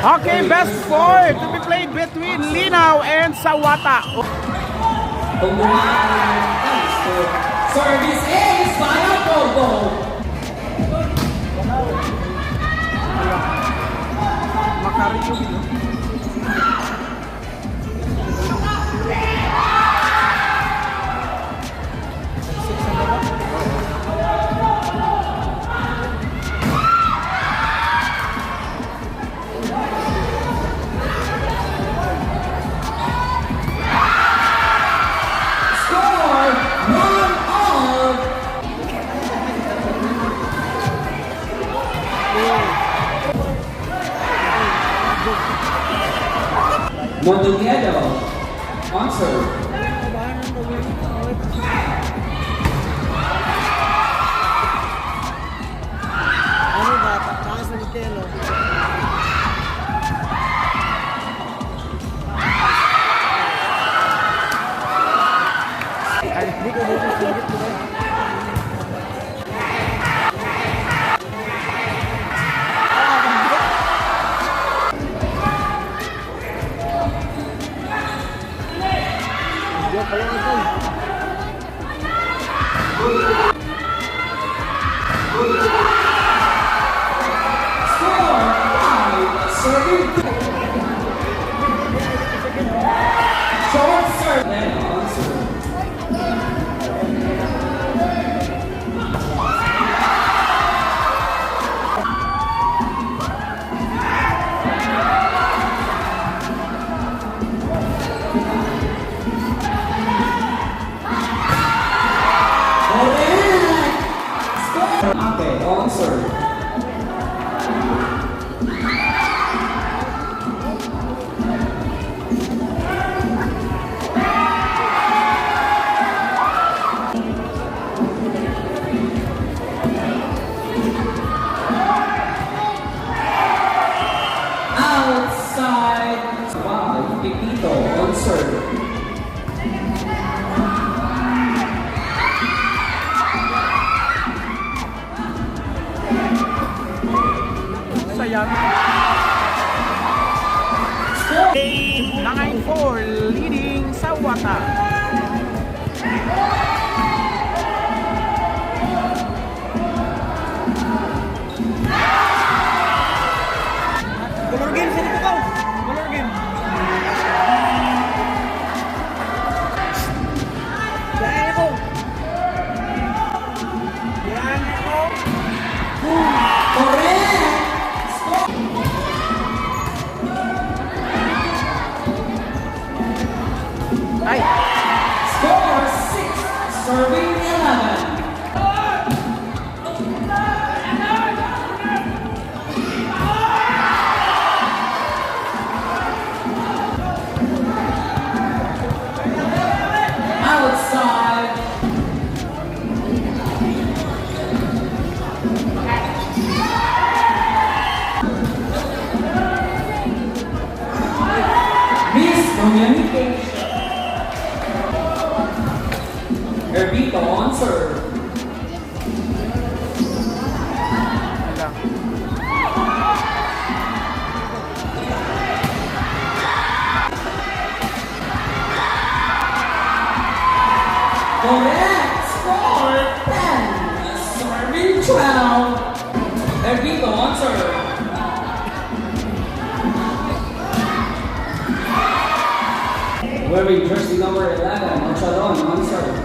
Okay, best four to be played between Linaw and Sawata. Service ace para Pogo. Makariyo dito. Mondoñedo, on serve. Ano ba? Taas na Mitelo. Ay, hindi ko dito sigit ko ba? Short serve. Then on serve. Okay, on serve. Outside. Wow, Pepito on serve. Sayang. 9-4 leading Sawata. Color game, sino ko? Color game. Yan ako. Yan ako. Correct! Ay, Score 6, serving 11. Outside. Miscommunication. Herbito on serve. Correct. Score 10. Serving 12. Herbito on serve. Wearing jersey number 11, Machalon on serve.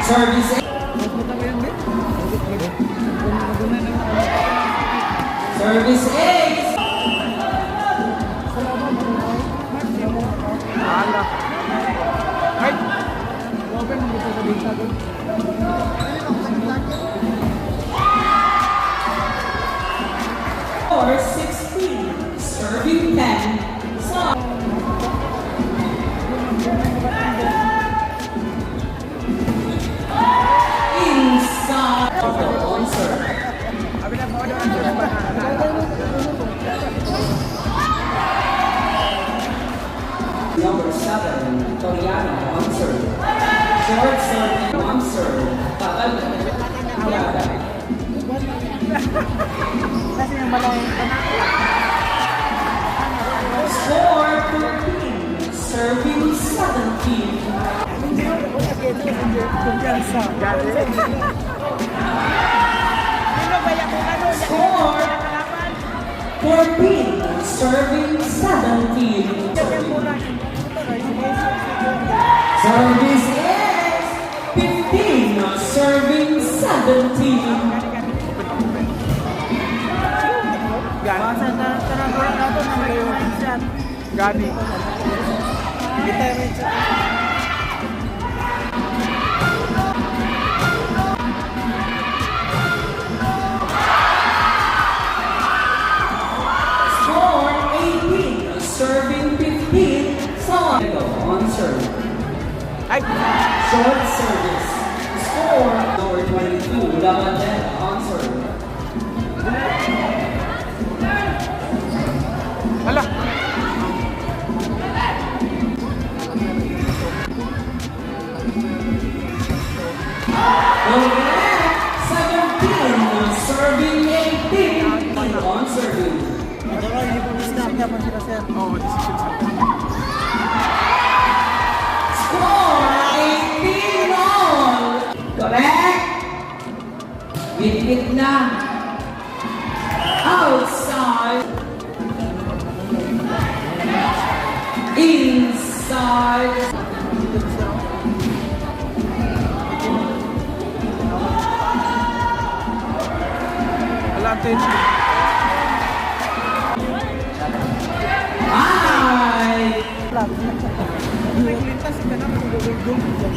Service Service ace. ala. Ay, Or 16. Serving 10. So, inside. On serve. Number 7, Toriano on serve. Short serve on serve. Kasi yung malaking kumpiyansa. Galing. Score 14, serving 17. Service is 15, serving 17. Gani. Gani. Score 18, serving 15. So on serve. Ay! Short service. Score number 22, Lavandera on serve. Hala! Correct. 17, serving 18. On serving. Ito hindi po snap na pa sila sir. Oh, decision sa Score 18 all. Correct. Bit na. Outside. Inside. Hala, attention. Bye. Naglintas ka na matulog-gulgong.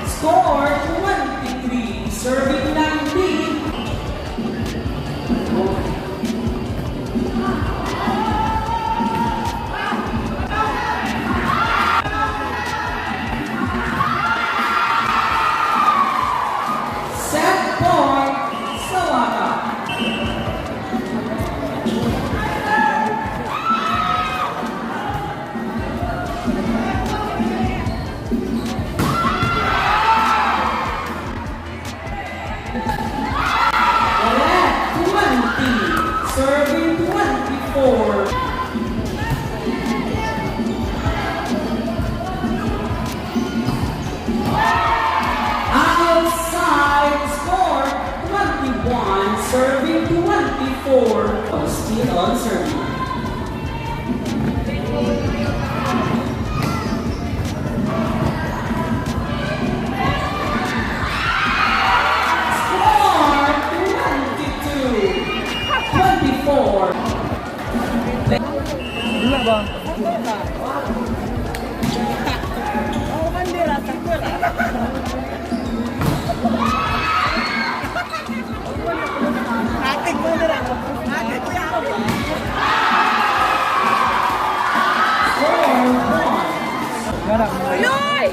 Score 23, serving 19. Set point, Sawata. Correct, 20, serving 24. Outside score 21, serving 24. Oh, still on serving. Score 22, 24. Wala ba? Oo, bandera, sakto lang. Ating bandera. Ating kuya ako. Score 1. Gara. Loy!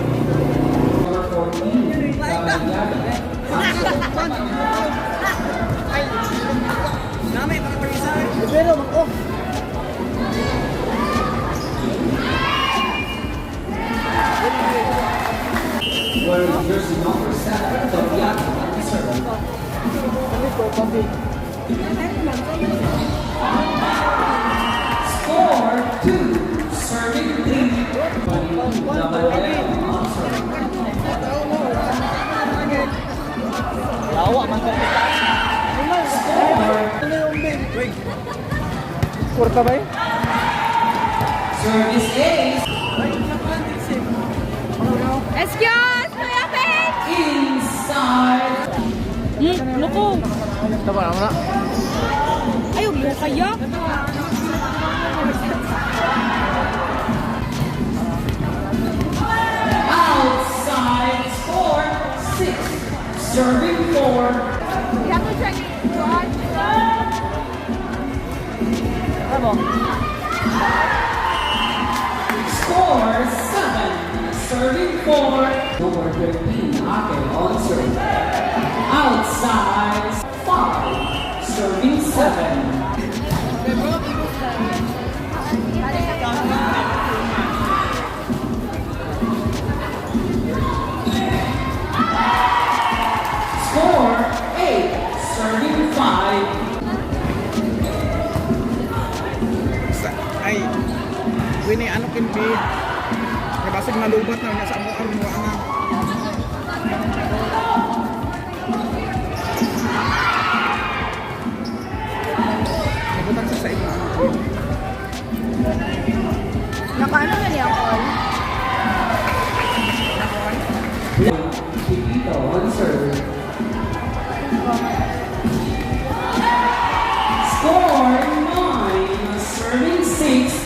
Number 14, Lavandera. Nami, pag-isa. Pero, mag-off. Wearing jersey number 7, Tobiato on serve. Score 2, serving 3. Lavandera on serve. Lawa, man ka. Score, Ano yung big? Wait. Kurta ba yun? service ace. Excuse! Kuya Ben! Inside. Naku! Tama naman na. Ayaw mo kaya? Outside score 6, serving 4. You have to check it. Ano? Score 7. Serving 4. Number 13, Ake on serve. Outside 5. Serving 7. Score 8. Serving 5. Ay, wini ano kimbi. Kabasig nalubat na niya sa amo ang mga nga. Nabutan sa imo. Nakaano na niya ako? Pipito on serve. Score 9. Serving 6.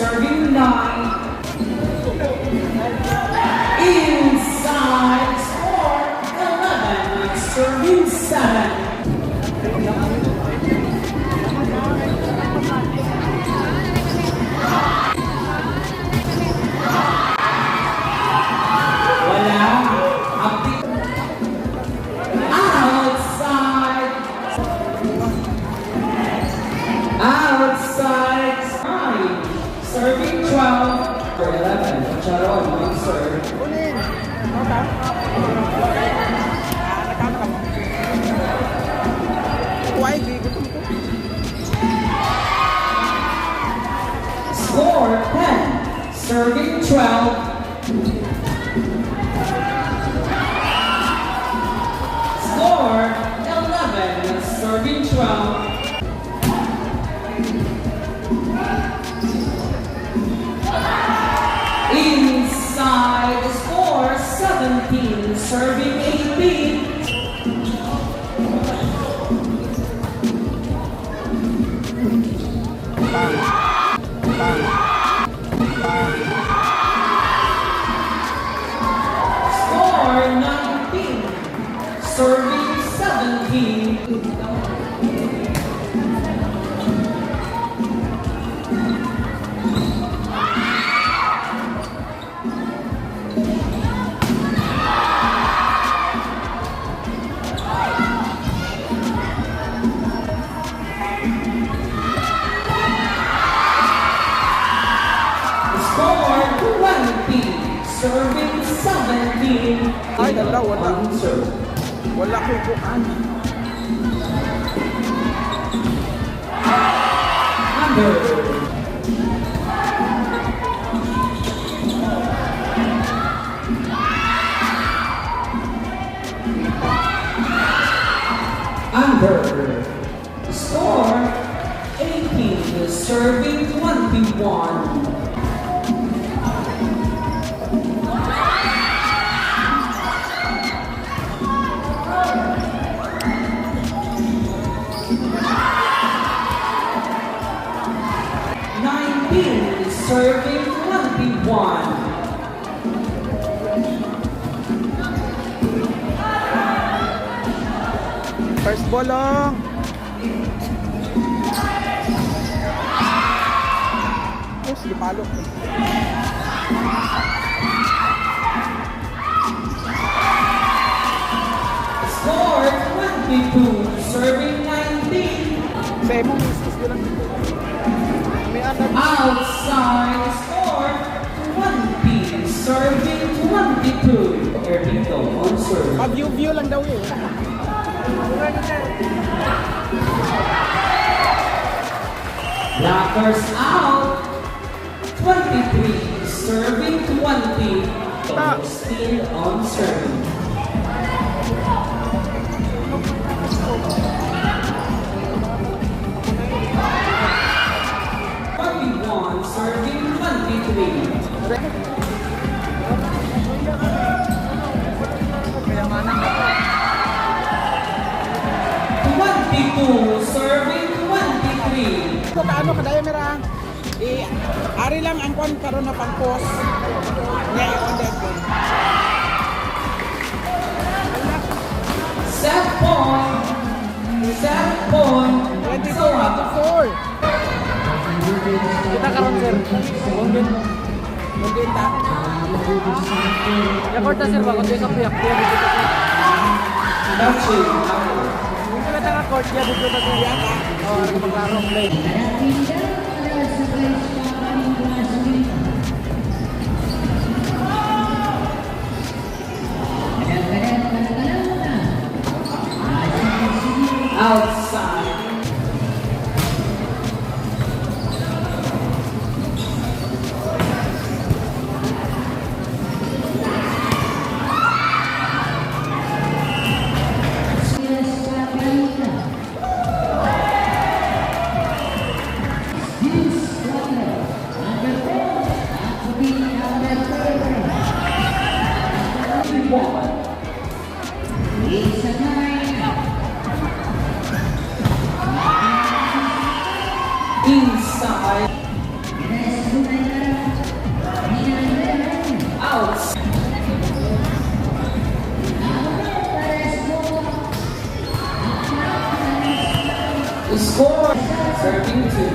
Serving 9. Inside score 11. Serving 7. Wala. Outside. Outside. 9. Serving 12. For 11. Charon on serve. Why di gutom ko? Score 10. Serving 12. Score 11. Serving 12. Inside score 17. Serving 18. Score 19. Serving 17. Score 20. Serving 17. Ay, dala, wala. On serve. Wala ko bukan. Under. Under. Score 18. Serving 21. Serving 21. First ball lang. Oh, sige palo. Score 22. Serving 19. Sa imo misis ko lang dito. May anak. Outside score 20. Serving 22. Ervito on serve. Pa-view lang daw eh. Blockers out. 23. Serving 20. Still on serving. Serving 23. Serving 23. Ito kaano kadaya mira. Ari lang ang kwan karon na pang-post. Nya i-order ko. Set point. Set point. 24. Kita karon sir. Mungkin Mungkin ta. ya korta sir ba kundi sa piyak dia dito. Touching. Mungkin kita ka court dia dito ta sir. Oh, ano maglaro play. Outside. Inside. Out. Score. Serving two.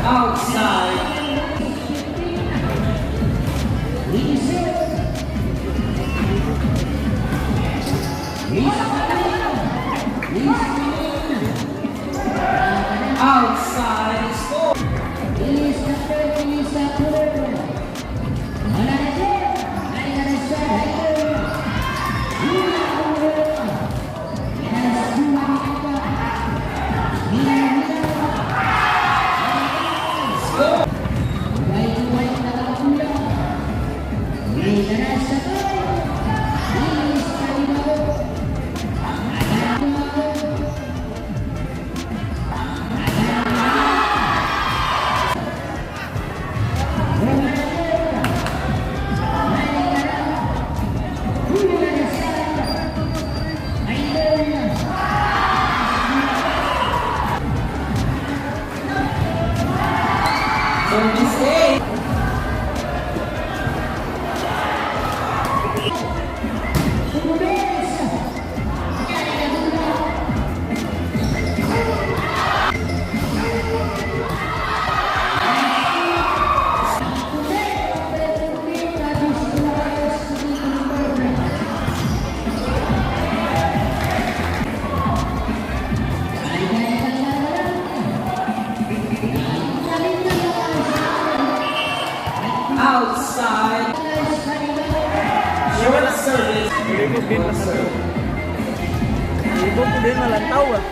Outside. Outside. Score. Service eight. Outside. Short service. Ibog din na sir. Ibog ko din malantaw ah.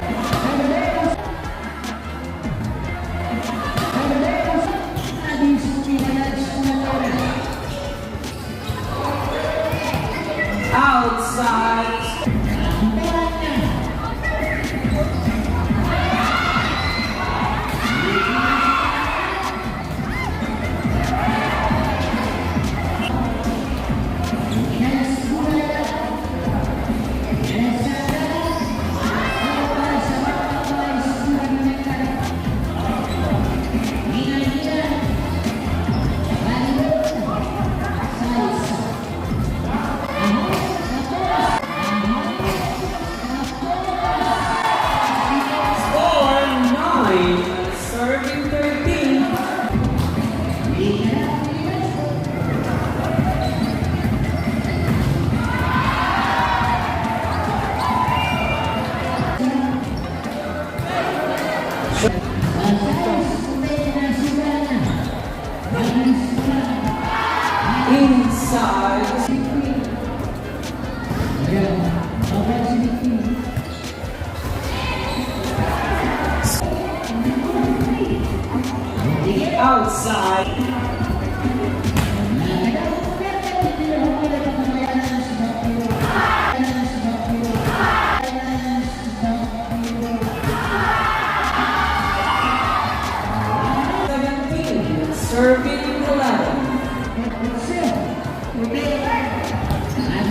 Outside. Score 9. Serving 13. Inside. Outside. Serving 11.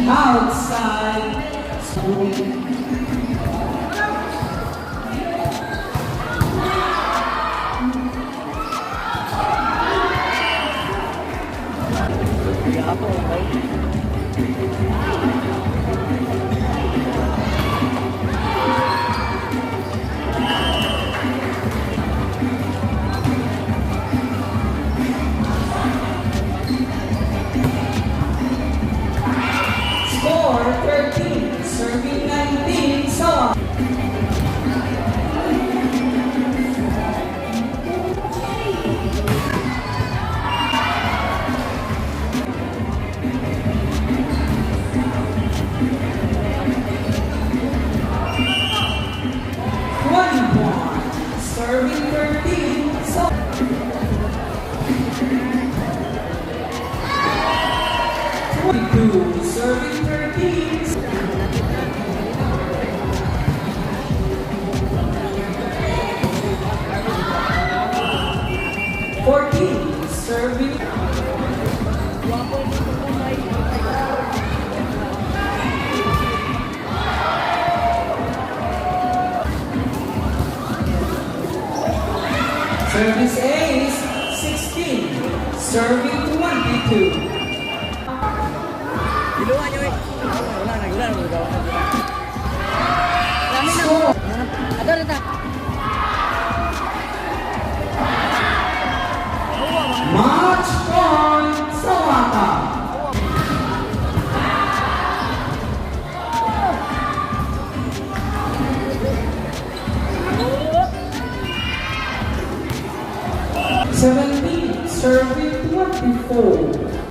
Outside. Ako, okay. Score 13, serving 19, Sawa. Serving 13, Sawa. 22, serving 13. Fourteen, serving. Service ace, 16, serving 22. Iluan nyo eh. Wala, nagagawa na. Dami na. Score. Ato na ta. Match point, Sawata. Seventeen, serving 24.